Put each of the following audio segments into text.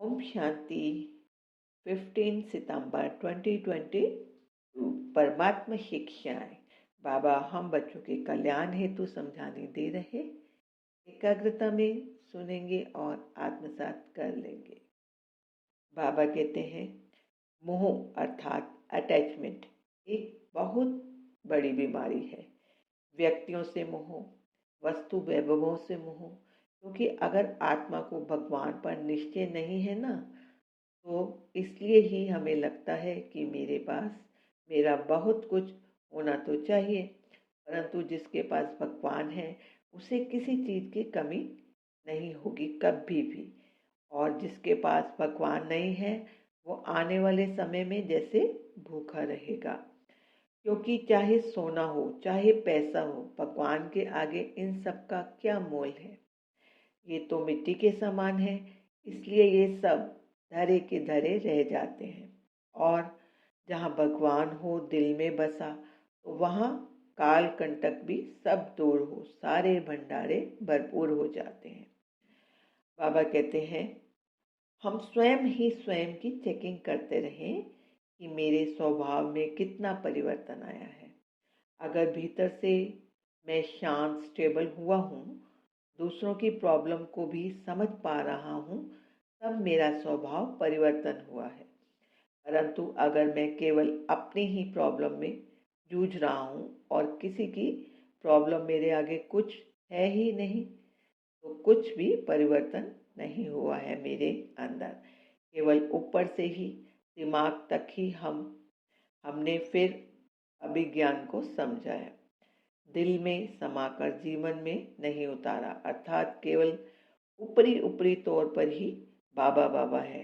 ओम शांति। 15 सितंबर 2022। परमात्मा शिक्षाएं। बाबा हम बच्चों के कल्याण हेतु समझाने दे रहे। एकाग्रता में सुनेंगे और आत्मसात कर लेंगे। बाबा कहते हैं, मोह अर्थात अटैचमेंट एक बहुत बड़ी बीमारी है। व्यक्तियों से मोह, वस्तु वैभवों से मोह, क्योंकि अगर आत्मा को भगवान पर निश्चय नहीं है ना, तो इसलिए ही हमें लगता है कि मेरे पास मेरा बहुत कुछ होना तो चाहिए, परंतु जिसके पास भगवान है उसे किसी चीज़ की कमी नहीं होगी कभी भी। और जिसके पास भगवान नहीं है वो आने वाले समय में जैसे भूखा रहेगा, क्योंकि चाहे सोना हो चाहे पैसा हो, भगवान के आगे इन सब का क्या मोल है। ये तो मिट्टी के समान है, इसलिए ये सब धरे के धरे रह जाते हैं। और जहाँ भगवान हो दिल में बसा, तो वहाँ काल कंटक भी सब दूर हो, सारे भंडारे भरपूर हो जाते हैं। बाबा कहते हैं, हम स्वयं ही स्वयं की चेकिंग करते रहें कि मेरे स्वभाव में कितना परिवर्तन आया है। अगर भीतर से मैं शांत स्टेबल हुआ हूँ, दूसरों की प्रॉब्लम को भी समझ पा रहा हूँ, तब मेरा स्वभाव परिवर्तन हुआ है। परंतु अगर मैं केवल अपनी ही प्रॉब्लम में जूझ रहा हूँ और किसी की प्रॉब्लम मेरे आगे कुछ है ही नहीं, तो कुछ भी परिवर्तन नहीं हुआ है मेरे अंदर। केवल ऊपर से ही दिमाग तक ही हमने फिर अभिज्ञान को समझा है, दिल में समाकर जीवन में नहीं उतारा। अर्थात केवल ऊपरी ऊपरी तौर पर ही बाबा बाबा है,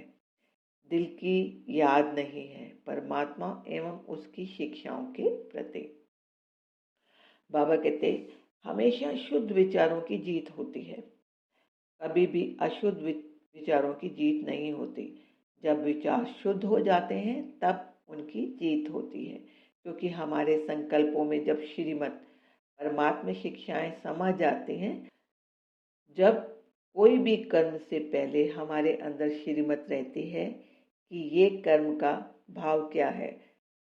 दिल की याद नहीं है परमात्मा एवं उसकी शिक्षाओं के प्रति। बाबा कहते, हमेशा शुद्ध विचारों की जीत होती है, कभी भी अशुद्ध विचारों की जीत नहीं होती। जब विचार शुद्ध हो जाते हैं तब उनकी जीत होती है, क्योंकि हमारे संकल्पों में जब श्रीमत परमात्मा शिक्षाएं समा जाती हैं, जब कोई भी कर्म से पहले हमारे अंदर श्रीमत रहती है कि ये कर्म का भाव क्या है,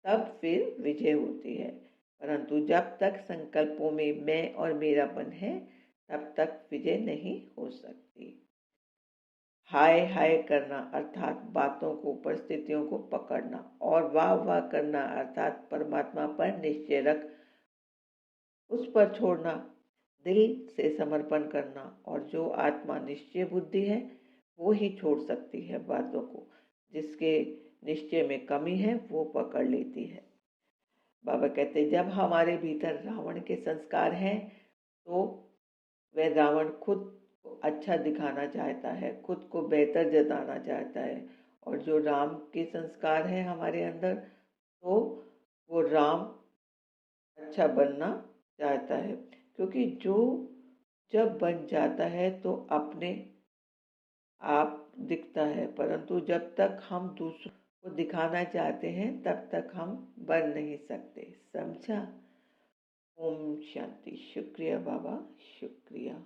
तब फिर विजय होती है। परंतु जब तक संकल्पों में मैं और मेरापन है, तब तक विजय नहीं हो सकती। हाय हाय करना अर्थात बातों को, परिस्थितियों को पकड़ना, और वाह वाह करना अर्थात परमात्मा पर निश्चय रख उस पर छोड़ना, दिल से समर्पण करना। और जो आत्मा निश्चय बुद्धि है वो ही छोड़ सकती है बातों को, जिसके निश्चय में कमी है वो पकड़ लेती है। बाबा कहते, जब हमारे भीतर रावण के संस्कार हैं, तो वह रावण खुद को अच्छा दिखाना चाहता है, खुद को बेहतर जताना चाहता है। और जो राम के संस्कार हैं हमारे अंदर, तो वो राम अच्छा बनना चाहता है, क्योंकि जो जब बन जाता है तो अपने आप दिखता है, परंतु जब तक हम दूसरों को दिखाना चाहते हैं तब तक हम बन नहीं सकते। समझा? ओम शांति। शुक्रिया बाबा, शुक्रिया।